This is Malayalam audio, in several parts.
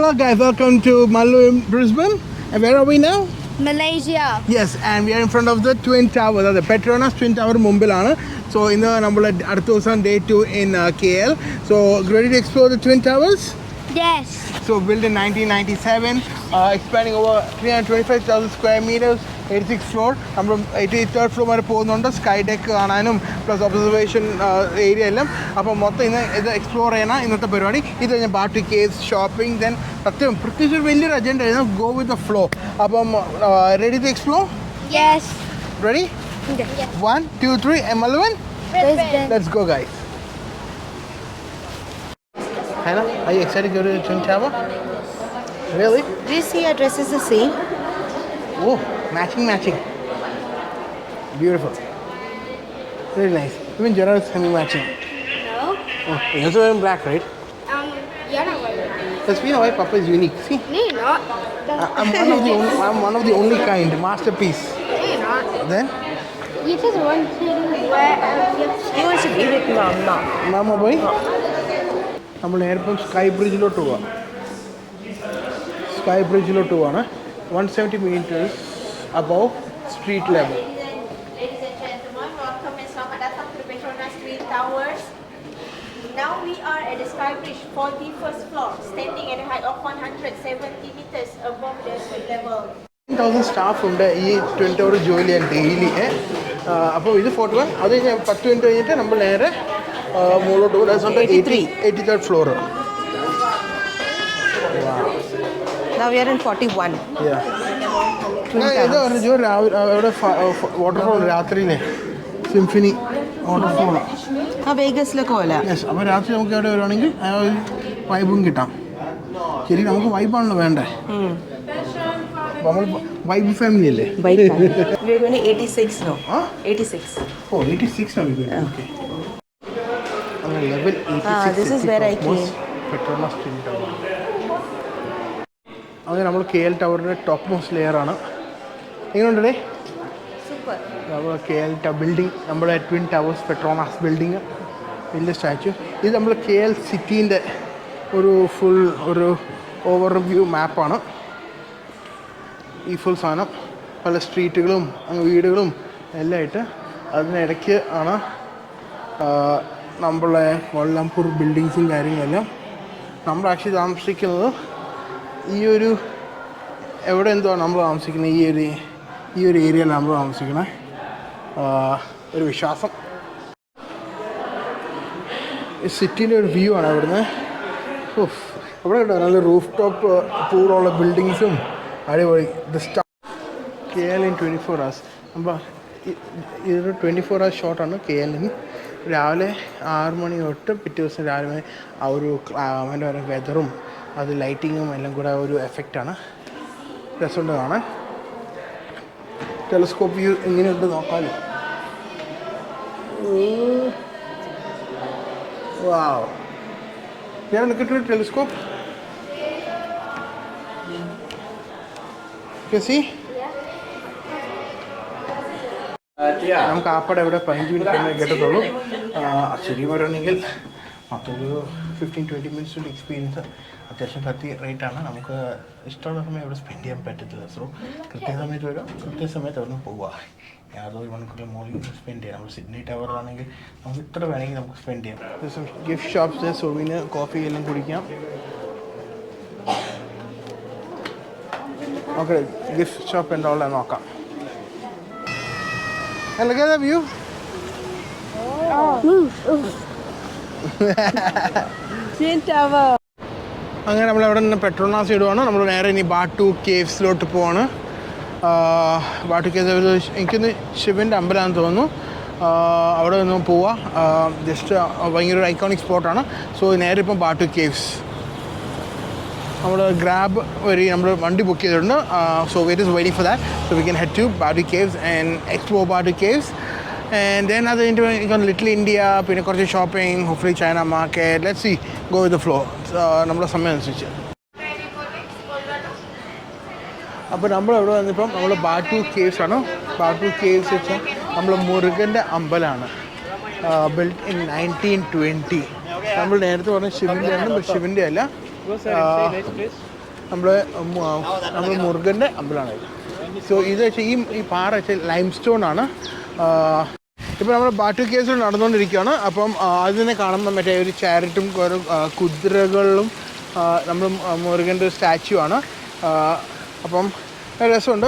Hello guys, welcome to Malu in Brisbane. And where are we now? Malaysia. Yes, and we are in front of the Twin Tower, the Petronas Twin Tower Mumbai. So in the number day 2 in KL. So ready to explore the Twin Towers? Yes. So built in 1997, expanding over 325,000 square meters, 86th floor. Number 83rd floor വരെ പോകുന്നുണ്ട്. സ്കൈ ഡെക്ക് കാണാനും പ്ലസ് ഒബ്സർവേഷൻ ഏരിയ എല്ലാം. അപ്പോൾ മൊത്തം ഇന്ന് ഇത് എക്സ്പ്ലോർ ചെയ്യണം ഇന്നത്തെ പരിപാടി. ഇത് കഴിഞ്ഞാൽ ബാട്ടു കേവ്സ്, ഷോപ്പിംഗ്, ദെൻ പ്രത്യേകിച്ച് ഒരു വലിയൊരു അജണ്ട ആയിരുന്നു. Go with the flow. അപ്പം ready to explore? Yes. Ready? Yes. 1, 2, 3, Malwan? Brisbane. Let's go guys. Hannah, are you excited to go to the Twin Tower? Really? Do you see our dresses the same? Oh, matching. Beautiful. Very nice. Even Gerard is semi-matching. No. Oh, you're also wearing black, right? You're not wearing that. That's why Papa is unique. See, No, you're not. I'm one of the only kind. Masterpiece. No, you're not. Then, You just want to wear You want to be with mom now. Mama boy. നമ്മൾ നേരിപ്പം സ്കൈ ബ്രിഡ്ജിലോട്ട് പോവാം. സ്കൈ ബ്രിഡ്ജിലോട്ട് പോവാണ്. 170 meters above street level. Ladies and gentlemen, welcome and selamat datang to the Petronas Twin Towers. Now we are at the Sky Bridge, 41st floor, standing at a height of 170 meters above the sea level. 10,000 staff ഉണ്ട് ഈ ട്വിൻ ടവർ ജോലി ചെയ്യാൻ ഡെയിലി. അപ്പോൾ ഇത് 41, അത് കഴിഞ്ഞ് 10 മിനിറ്റ് കഴിഞ്ഞിട്ട് നമ്മൾ നേരെ മുകളിലോട്ട് പോകും. 83rd floor. Now we are in 41. ഇത് പറഞ്ഞു രാവിലെ അവിടെ വാട്ടർഫോൾ രാത്രിയിലെ സിംഫിനി വാട്ടർഫോൾ. ആ വേഗസിലൊക്കെ പോലെ. യെസ്, അപ്പോൾ രാത്രി നമുക്ക് അവിടെ വരുവാണെങ്കിൽ ആ ഒരു വൈബും കിട്ടാം. ശരി, നമുക്ക് വൈബാണല്ലോ വേണ്ടേ. നമ്മൾ വൈബ് ഫാമിലി അല്ലേ. We are going to 86 now. 86. ഓ 86 ആണ് ഇത്. Okay, level 86. This is where I came. Petronas twin tower. അത് നമ്മൾ KL ടവറിൻ്റെ ടോപ്പ് മോസ്റ്റ് ലെയർ ആണ്. എങ്ങനെയുണ്ടല്ലേ? Super. നമ്മൾ KL ബിൽഡിംഗ്, നമ്മുടെ ട്വിൻ ടവേഴ്സ് പെട്രോണാസ് ബിൽഡിങ്, വലിയ സ്റ്റാച്ചു. ഇത് നമ്മൾ KL സിറ്റീൻ്റെ ഫുൾ ഓവർവ്യൂ മാപ്പാണ്. ഈ ഫുൾ സാധനം പല സ്ട്രീറ്റുകളും വീടുകളും എല്ലാം ആയിട്ട് അതിനിടയ്ക്ക് ആണ് നമ്മളെ കോലാലംപൂർ ബിൽഡിങ്സും കാര്യങ്ങളെല്ലാം. നമ്മൾ ആക്ച്വലി താമസിക്കുന്നത് എവിടെ എന്തുവാണ് നമ്മൾ താമസിക്കുന്നത്, ഈ ഒരു ഏരിയയിൽ നമ്മൾ താമസിക്കുന്നത്. ഒരു വിശ്വാസം. ഈ സിറ്റീൻ്റെ ഒരു വ്യൂ ആണ് അവിടുന്ന്. അവിടെ കേട്ടോ നല്ല റൂഫ് ടോപ്പ് പൂളുള്ള ബിൽഡിങ്സും അടിപൊളി. KL in 24 hours. അപ്പോൾ ഇതൊരു 24 hours ഷോട്ടാണ് KLന്. രാവിലെ 6 മണി തൊട്ട് പിറ്റേ ദിവസം രാവിലെ ആ ഒരു അതിൻ്റെ ഓരോ വെതറും അത് ലൈറ്റിങ്ങും എല്ലാം കൂടെ ഒരു എഫക്റ്റാണ്. രസമുണ്ട് കാണാൻ. ടെലസ്കോപ്പ് വ്യൂ എങ്ങനെയുണ്ട് നോക്കാമല്ലോ. വാവ്, ഞാൻ നിൽക്കിട്ട് ടെലസ്കോപ്പ് സി. നമുക്ക് ആപ്പടെ ഇവിടെ 15 മിനിറ്റ് കേട്ടത്തുള്ളൂ. ശരിക്കും പറയുകയാണെങ്കിൽ മൊത്തമൊരു 15-20 മിനിറ്റ്സ് എക്സ്പീരിയൻസ്. അത്യാവശ്യം റേറ്റാണ്. നമുക്ക് ഇഷ്ടമുള്ള സമയം ഇവിടെ സ്പെൻഡ് ചെയ്യാൻ പറ്റത്തില്ല. സോ കൃത്യസമയത്ത് വരാം, കൃത്യസമയത്ത് അവിടെ നിന്ന് പോവുക. യാതൊരു മണിക്കൂറിൽ മോളിൽ സ്പെൻഡ് ചെയ്യാം. നമ്മൾ സിഡ്നി ടവറിലാണെങ്കിൽ നമുക്ക് ഇത്ര വേണമെങ്കിൽ നമുക്ക് സ്പെൻഡ് ചെയ്യാം. ഗിഫ്റ്റ് ഷോപ്സ്, സോവിന് കോഫി എല്ലാം കുടിക്കാം. ഓക്കെ, ഗിഫ്റ്റ് ഷോപ്പ് ഉണ്ടോളെ നോക്കാം. Look at the view. Twin Tower. അങ്ങനെ നമ്മളവിടെ നിന്ന് പെട്രോണാസ് ഇടുവാണ്. നമ്മൾ നേരെ ഇനി ബാട്ടു കേവ്സിലോട്ട് പോവാണ്. ബാട്ടു കേവ്സ് എനിക്കൊന്ന് ശിവൻ്റെ അമ്പലമാണെന്ന് തോന്നുന്നു. അവിടെ നിന്ന് പോവാം. ജസ്റ്റ് ഭയങ്കര ഒരു ഐക്കോണിക് സ്പോട്ടാണ്. സോ നേരെ ഇപ്പം ബാട്ടു കേവ്സ് നമ്മൾ ഗ്രാബ് വഴി നമ്മൾ വണ്ടി ബുക്ക് ചെയ്തിട്ടുണ്ട്. So wait is waiting for that. So we can head to Batu caves and explore Batu caves. And then അത് കഴിഞ്ഞിട്ട് ലിറ്റിൽ ഇന്ത്യ, പിന്നെ കുറച്ച് shopping, hopefully China market. Let's see, go with the flow നമ്മുടെ സമയം അനുസരിച്ച്. അപ്പോൾ നമ്മൾ ഇവിടെ വന്നിപ്പം നമ്മൾ ബാട്ടു കേവ്സ് ആണ്. ബാട്ടു കേവ്സ് വെച്ചാൽ നമ്മൾ മുരുകൻ്റെ അമ്പലമാണ്. Build in 1920. നമ്മൾ നേരത്തെ പറഞ്ഞ ശിവൻ്റെ ആണ്, ശിവൻ്റെ അല്ല. നമ്മൾ മുരുകൻ്റെ അമ്പലമാണ് ഇത്. സോ ഇത് വെച്ചാൽ ഈ പാറ വെച്ചാൽ ലൈം സ്റ്റോൺ ആണ്. ഇപ്പോൾ നമ്മൾ ബാട്ടു കേസ് നടന്നുകൊണ്ടിരിക്കുകയാണ്. അപ്പം അതിനെ കാണുമ്പോൾ മറ്റേ ഒരു ചാരിറ്റും കുറേ കുതിരകളും നമ്മൾ മുരുകൻ്റെ ഒരു സ്റ്റാച്ചു ആണ്. അപ്പം രസമുണ്ട്.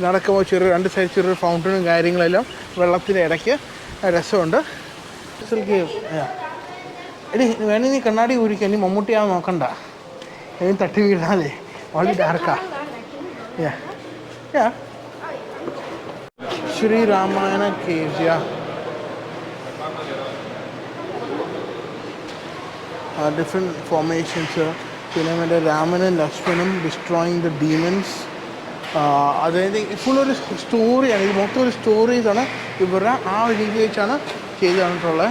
നടക്കുമ്പോൾ രണ്ട് സൈഡ് ചെറിയൊരു ഫൗണ്ടനും കാര്യങ്ങളെല്ലാം വെള്ളത്തിൻ്റെ ഇടയ്ക്ക് രസമുണ്ട്. എടി വേണമെങ്കിൽ നീ കണ്ണാടി ഊരിക്കുക, നീ മമ്മൂട്ടിയാവും നോക്കണ്ട, ഇനി തട്ടി വീഴാതെ, വളരെ ഡാർക്കാ. Sri Ramayana caves, different formations. പിന്നെ മറ്റേ രാമനും ലക്ഷ്മണും ഡിസ്ട്രോയിങ് ദ ഡീമൻസ്. അതായത് ഫുൾ ഒരു സ്റ്റോറിയാണ്, ഇത് മൊത്തം ഒരു സ്റ്റോറീസാണ്. ഇവരുടെ ആ ഒരു രീതി വെച്ചാണ് ചെയ്ത് തന്നിട്ടുള്ളത്.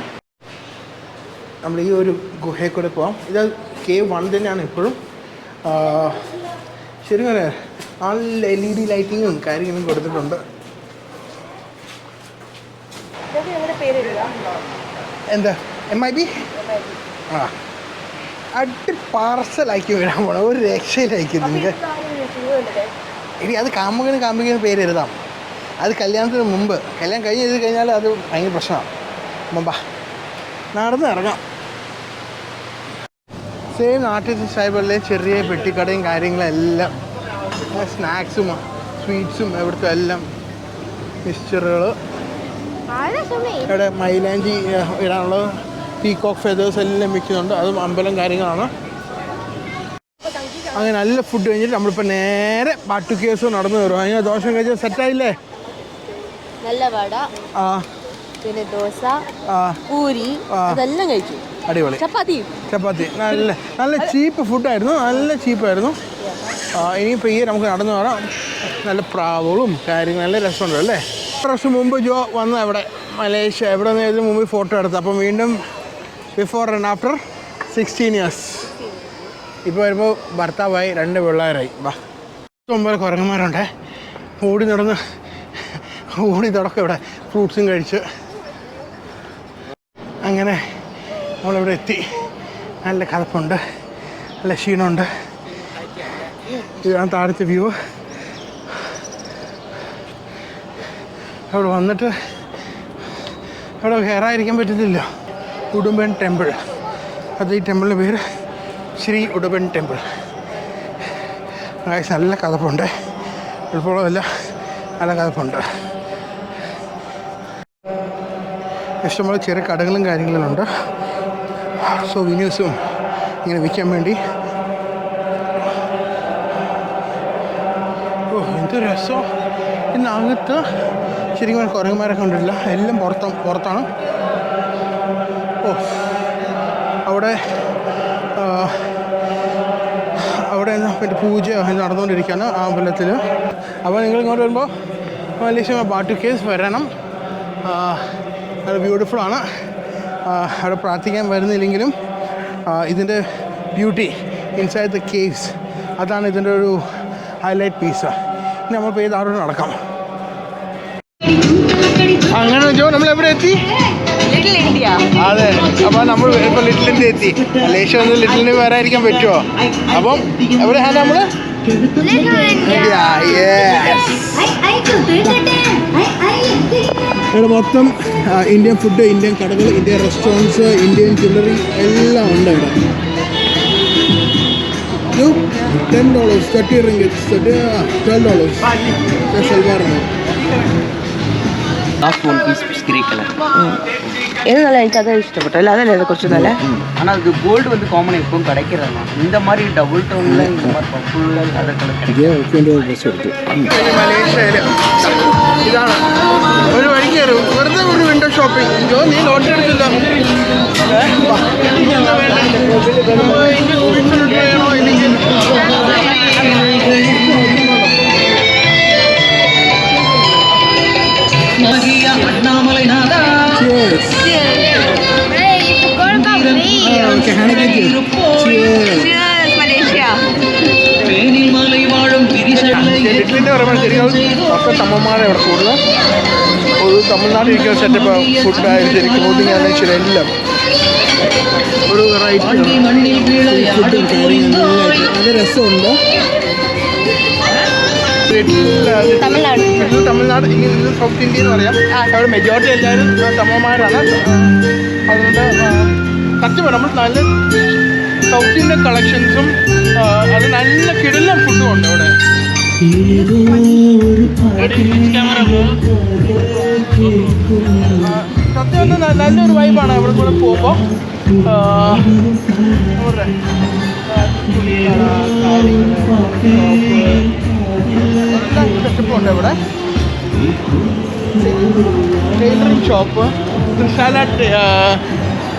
നമ്മൾ ഈ ഒരു ഗുഹയിൽ കൂടെ പോകാം. ഇത് കേവ് 1 തന്നെയാണ് ഇപ്പോഴും. ശരിക്കും നല്ല LED ലൈറ്റിങ്ങും കാര്യങ്ങളും കൊടുത്തിട്ടുണ്ട്. എന്താ MIB അടി പാർസലാക്കി വിടാൻ പോണം, ഒരു രക്ഷയിലായിരിക്കും നിങ്ങൾക്ക്. ഇനി അത് കാമുകന് പേര് എഴുതാം. അത് കല്യാണത്തിന് മുമ്പ്, കല്യാണം കഴിഞ്ഞ് എഴുതി കഴിഞ്ഞാൽ അത് ഭയങ്കര പ്രശ്നമാണ്. മുമ്പാ നടന്ന് ഇറങ്ങാം. സെയിം നാട്ടിൽ സൈബറിലെ ചെറിയ പെട്ടിക്കടയും കാര്യങ്ങളെല്ലാം, സ്നാക്സും സ്വീറ്റ്സും എവിടുത്തെ എല്ലാം മിക്സ്ചറുകൾ. ഇവിടെ മൈലാഞ്ചി ഇടാനുള്ള പീകോക്ക് ഫെതേഴ്സ് എല്ലാം മിക്കുന്നുണ്ട്. അതും അമ്പലം കാര്യങ്ങളാണ്. അങ്ങനെ നല്ല ഫുഡ് കഴിഞ്ഞിട്ട് നമ്മളിപ്പോൾ നേരെ ബാട്ടു കേസ് നടന്നു വരും. അതിന് ദോശം കഴിച്ചാൽ സെറ്റായില്ലേ? നല്ല വട, പിന്നെ ദോശ, പൂരി, അതെല്ലാം കഴിച്ചു. അടിപൊളി. ചപ്പാത്തി നല്ല ചീപ്പ് ഫുഡായിരുന്നു, നല്ല ചീപ്പായിരുന്നു. ഇനിയിപ്പോൾ ഈ നമുക്ക് നടന്നു വരാം. നല്ല പ്രാവുകളും കാര്യങ്ങളും നല്ല രസമുണ്ട് അല്ലേ? വർഷം മുമ്പ് ജോ വന്ന അവിടെ മലേഷ്യ, എവിടെ നിന്ന് ഇതിന് മുമ്പ് ഫോട്ടോ എടുത്തു. അപ്പം വീണ്ടും ബിഫോർ ആൻഡ് ആഫ്റ്റർ 16 years. ഇപ്പോൾ വരുമ്പോൾ ഭർത്താവായി 2 പിള്ളേരായി. വാ, 9 കുരങ്ങന്മാരുണ്ടേ. ഓടി തുടക്കം ഇവിടെ ഫ്രൂട്ട്സും കഴിച്ച് അങ്ങനെ നമ്മളിവിടെ എത്തി. നല്ല കഥപ്പുണ്ട്, നല്ല ക്ഷീണമുണ്ട്. ഇതാണ് താഴത്തെ വ്യൂ. അവിടെ വന്നിട്ട് അവിടെ കയറാതിരിക്കാൻ പറ്റത്തില്ല. ഉടുമ്പൻ ടെമ്പിൾ, അത് ഈ ടെമ്പിളിൻ്റെ പേര് ശ്രീ ഉടുമ്പൻ ടെമ്പിൾ. നല്ല കഥപ്പുണ്ട്, എളുപ്പമുള്ളതല്ല, നല്ല കഥപ്പുണ്ട്. ഇഷ്ടംപോലെ ചെറിയ കടകളും കാര്യങ്ങളുണ്ട്. സോവിനീഴ്സും ഇങ്ങനെ വിൽക്കാൻ വേണ്ടി. ഓ, എന്ത് രസം! ഇതിനകത്ത് ശരിക്കും കുരങ്ങന്മാരൊക്കെ കണ്ടിട്ടില്ല, എല്ലാം പുറത്താണ്. ഓ, അവിടെ മറ്റേ പൂജ നടന്നുകൊണ്ടിരിക്കുകയാണ് ആ അമ്പലത്തിൽ. അപ്പോൾ നിങ്ങൾ ഇങ്ങോട്ട് വരുമ്പോൾ മലേഷ്യ ബാട്ടു കേസ് വരണം. അത് ബ്യൂട്ടിഫുള്ളാണ്. അവിടെ പ്രാർത്ഥിക്കാൻ വരുന്നില്ലെങ്കിലും ഇതിൻ്റെ ബ്യൂട്ടി ഇൻസൈഡ് ദ കേവ്സ്, അതാണ് ഇതിൻ്റെ ഒരു ഹൈലൈറ്റ് പീസ്. ഇനി നമ്മളിപ്പോൾ ഏത് അവിടെ നടക്കാം. അങ്ങനെ ജോ നമ്മൾ എവിടെ എത്തി? Little India. അതെ, അപ്പോൾ നമ്മൾ ഇപ്പോൾ ലിറ്റിൽ ഇന്ത്യ എത്തി. മലേഷ്യ വന്ന് ലിറ്റിൽ ഇന്ത്യ വരാതിരിക്കാൻ പറ്റുമോ? അപ്പം എവിടെയാണ് നമ്മൾ? ഇവിടെ മൊത്തം ഇന്ത്യൻ ഫുഡ്, ഇന്ത്യൻ കടകൾ, ഇന്ത്യൻ റെസ്റ്റോറൻറ്റ്സ്, ഇന്ത്യൻ ജ്വല്ലറി എല്ലാം ഉണ്ട് ഇവിടെ. $10, 30 ringgits, $12. സൽവാറാണ്. Last one piece grey colour. எது நல்லா எனக்கு அதான் இஷ்டப்பட்டோம் இல்லை, அதில் கொஞ்சம் நல்லா. ஆனால் அது கோல்டு வந்து காமன் எப்பவும் கிடைக்கிறதா. இந்த மாதிரி டபுள் டோனில் இந்த மாதிரி ஃபுல்லாக கலர் கிடைக்கும். മലേഷ്യയിൽ ഇതാണ് ഒരു വഴിക്ക് വെറുതെ ഒരു വിൻഡോ ഷോപ്പിംഗ്. നീ ലോട്ടറി എടുത്തില്ല? ലിറ്റിലിൻ്റെ പറയുമ്പോൾ ശരിക്കും ഒക്കെ തമ്മന്മാരെ ഇവിടെ കൂടുതൽ ഒരു തമിഴ്നാട് ഇരിക്കുന്ന സെറ്റപ്പ് ഫുഡായാലും ശരി, ക്ലോത്തിങ് ആയാലും ശരി, എല്ലാം ഒരു വെറൈറ്റി ഫുഡും കാര്യങ്ങളെല്ലാം അത് രസമുണ്ട്. തമിഴ്നാട്. ഇത് തമിഴ്നാട്, ഇത് സൗത്ത് ഇന്ത്യ എന്ന് പറയാം. അവിടെ മെജോറിറ്റി എല്ലാവരും തമിഴന്മാരാണ്. അതുകൊണ്ട് സത്യം നമ്മൾ നല്ല സൗത്ത് ഇന്ത്യൻ കളക്ഷൻസും അത് നല്ല കിടിലൻ ഫുഡും ഉണ്ട് അവിടെ. സത്യം ഒന്ന് നല്ലൊരു വൈബാണ് അവിടെ കൂടെ പോകുമ്പോൾ. സെറ്റപ്പുണ്ട് ഇവിടെ. Tailoring shop,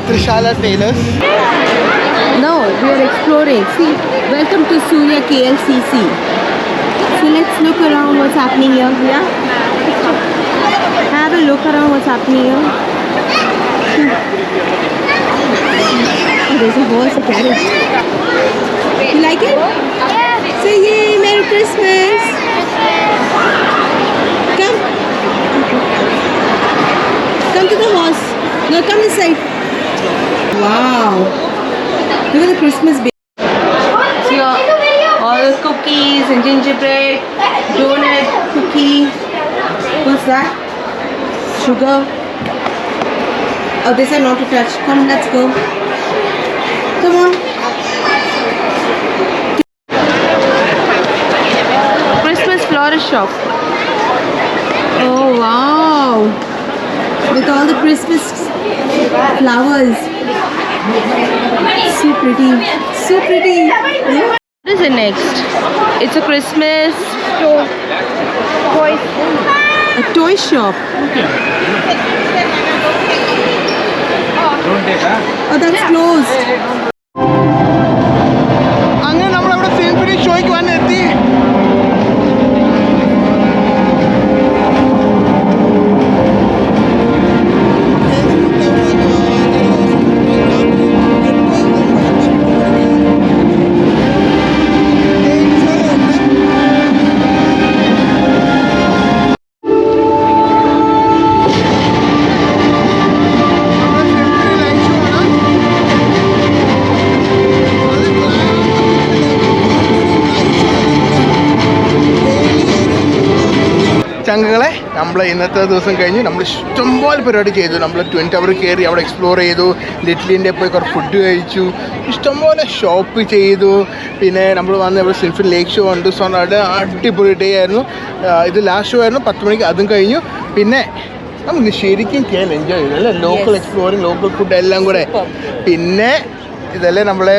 Trishala Tailors. Now we are exploring. See, welcome to Surya KLCC. So let's look around what's happening here. Yeah. Have a look around what's happening here. Oh, there's a horse, a carriage. You like it? Yeah. Say yay, Merry Christmas. Come. Come to the horse. No, come this side. Wow. Look at the Christmas baby. So all the cookies and gingerbread, donut, cookie. What's that? Sugar. Oh, they said not to touch. Come, let's go. Come on. Christmas florist shop. Oh wow. With all the Christmas flowers. So pretty. So pretty. What is it next? It's a Christmas Toys. a toy shop. Oh, that's closed. അങ്ങനെ നമ്മളവിടെ സിംഫണി ഷോയ്ക്ക് വന്നെത്തി. ചങ്കുകളെ, നമ്മൾ ഇന്നത്തെ ദിവസം കഴിഞ്ഞ് നമ്മൾ ഇഷ്ടംപോലെ പരിപാടി ചെയ്തു. നമ്മൾ ട്വിൻ ടവർ കയറി അവിടെ എക്സ്പ്ലോർ ചെയ്തു, ലിറ്റിൽ ഇന്ത്യ പോയി കുറച്ച് ഫുഡ് കഴിച്ചു, ഇഷ്ടംപോലെ ഷോപ്പ് ചെയ്തു. പിന്നെ നമ്മൾ വന്ന് ഇവിടെ സിൽഫിൻ ലേക്ക് ഷോ ഉണ്ട്. സോ അടിപൊളി ഡേ ആയിരുന്നു. ഇത് ലാസ്റ്റ് ഷോ ആയിരുന്നു, 10 മണിക്ക് അതും കഴിഞ്ഞു. പിന്നെ നമുക്ക് ശരിക്കും കേരളം എൻജോയ് ചെയ്തു അല്ലേ, ലോക്കൽ എക്സ്പ്ലോറിങ്, ലോക്കൽ ഫുഡ് എല്ലാം കൂടെ. പിന്നെ ഇതല്ലേ നമ്മളെ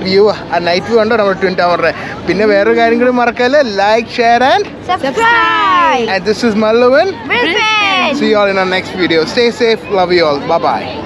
വ്യൂ, ആ നൈറ്റ് വ്യൂ ഉണ്ടോ നമ്മുടെ ട്വിൻ ടവറിൻ്റെ. പിന്നെ വേറൊരു കാര്യം കൂടി മറക്കല്ലേ, like, share and Subscribe. this is Malluvan. Brisbane. See you all in our next video. Stay safe. Love you all. Bye bye.